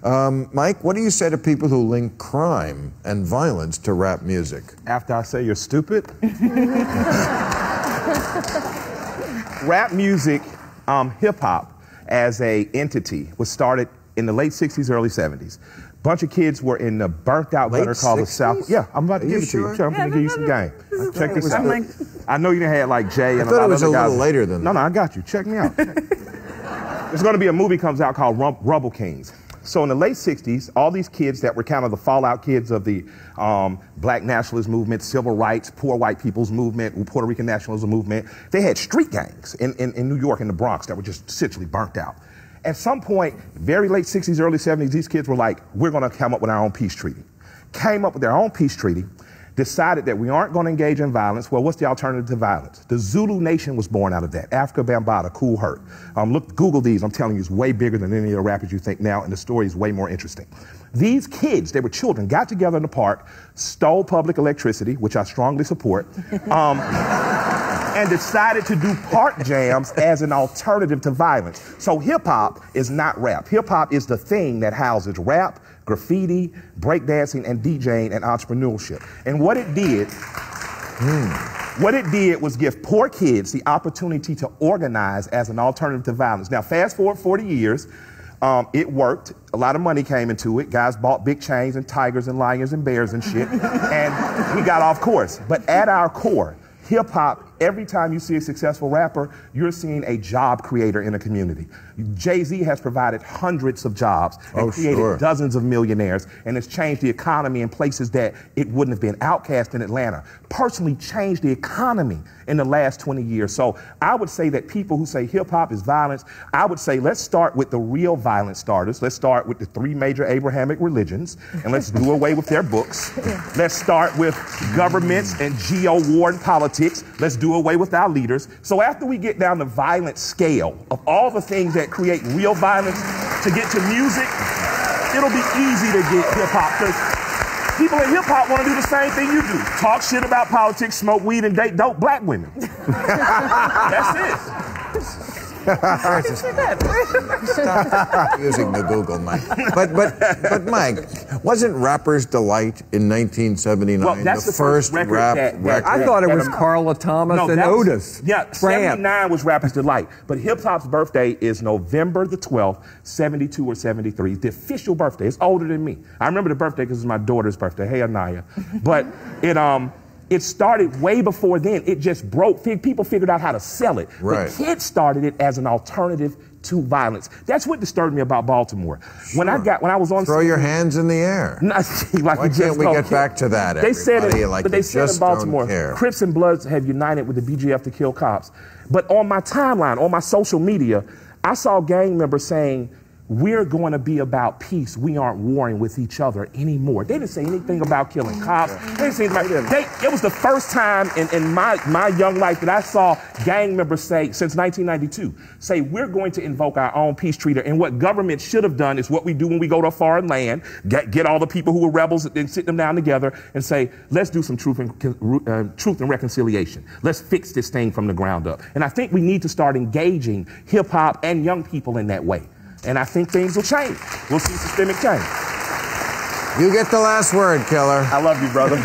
Mike, what do you say to people who link crime and violence to rap music? After I say you're stupid? Rap music, hip-hop, as a entity, was started in the late 60s, early 70s. Bunch of kids were in the burnt-out gutter called the South. Yeah, I'm about to give it to you. I'm going to give you some game. Check this out. I know you didn't have like Jay and a lot of other guys. I thought it was a little later than that. No, I got you. Check me out. There's going to be a movie comes out called Rubble Kings. So in the late 60s, all these kids that were kind of the fallout kids of the black nationalist movement, civil rights, poor white people's movement, Puerto Rican nationalism movement, they had street gangs in New York and the Bronx that were just essentially burnt out. At some point, very late 60s, early 70s, these kids were like, we're going to come up with our own peace treaty. Came up with their own peace treaty, decided that we aren't going to engage in violence. Well, what's the alternative to violence? The Zulu Nation was born out of that. Africa Bambaataa, Cool Herc. Google these. I'm telling you, it's way bigger than any of the rappers you think now, and the story is way more interesting. These kids, they were children, got together in the park, stole public electricity, which I strongly support, and decided to do park jams as an alternative to violence. So hip-hop is not rap. Hip-hop is the thing that houses rap, graffiti, breakdancing, and DJing and entrepreneurship. And what it did was give poor kids the opportunity to organize as an alternative to violence. Now, fast forward 40 years, it worked. A lot of money came into it. Guys bought big chains and tigers and lions and bears and shit, and we got off course. But at our core, hip-hop, every time you see a successful rapper, you're seeing a job creator in a community. Jay-Z has provided hundreds of jobs and created dozens of millionaires, and has changed the economy in places that it wouldn't have been. Outkast in Atlanta personally changed the economy in the last 20 years. So I would say that people who say hip-hop is violence, I would say let's start with the real violence starters. Let's start with the 3 major Abrahamic religions, and let's do away with their books. Let's start with governments and geo-war and politics. Let's do away with our leaders. So after we get down the violent scale of all the things that create real violence to get to music, it'll be easy to get hip-hop, because people in hip-hop want to do the same thing you do. Talk shit about politics, smoke weed, and date dope black women. That's it. Stop using the Google, Mike. But Mike, wasn't Rapper's Delight in 1979 that's the first rap record? I thought it was Carla Thomas and Otis. Yeah, 79 was Rapper's Delight. But hip-hop's birthday is November the 12th, 72 or 73. The official birthday. It's older than me. I remember the birthday because it's my daughter's birthday. Hey, Anaya. But it started way before then. It just broke. People figured out how to sell it. Right. The kids started it as an alternative to violence. That's what disturbed me about Baltimore. Sure. When I was on Throw your hands in the air. Why can't we get back to that, They said it, like but they said in Baltimore, Crips and Bloods have united with the BGF to kill cops. But on my timeline, on my social media, I saw gang members saying, we're going to be about peace. We aren't warring with each other anymore. They didn't say anything about killing cops. They didn't say anything about it was the first time in my young life that I saw gang members say, since 1992, say we're going to invoke our own peace treaty. And what government should have done is what we do when we go to a foreign land, get all the people who were rebels and sit them down together and say, let's do some truth and reconciliation. Let's fix this thing from the ground up. And I think we need to start engaging hip hop and young people in that way. And I think things will change. We'll see systemic change. You get the last word, Killer. I love you, brother.